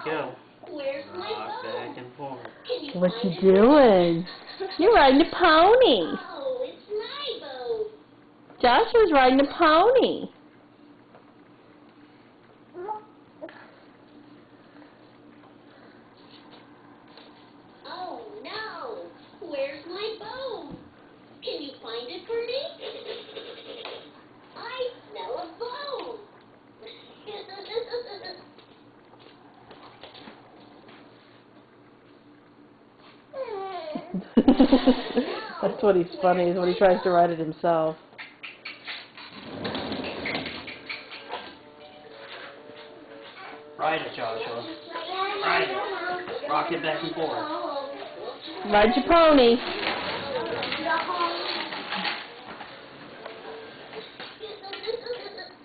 go. Rock back and forth. What you doing? You're riding a pony. Oh, it's my boat. Joshua's riding a pony. Oh, no. Where's my boat? Can you find it for me? I smell a bone. That's what he's funny, is when he tries to ride it himself. Ride it, Joshua. Ride it. Rock it back and forth. Ride your pony.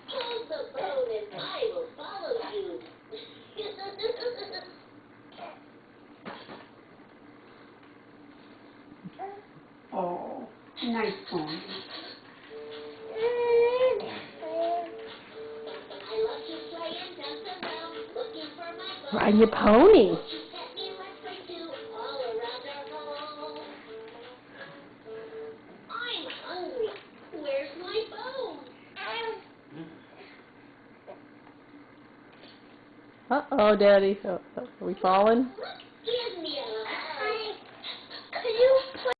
Hold the boat and I will follow you. Oh, nice pony. I love to play and dance around, looking for my boat. Ride your pony. Won't you set me like I do all around our home? I'm hungry. Where's my boat? Uh-oh, Daddy. Are we falling? Give me a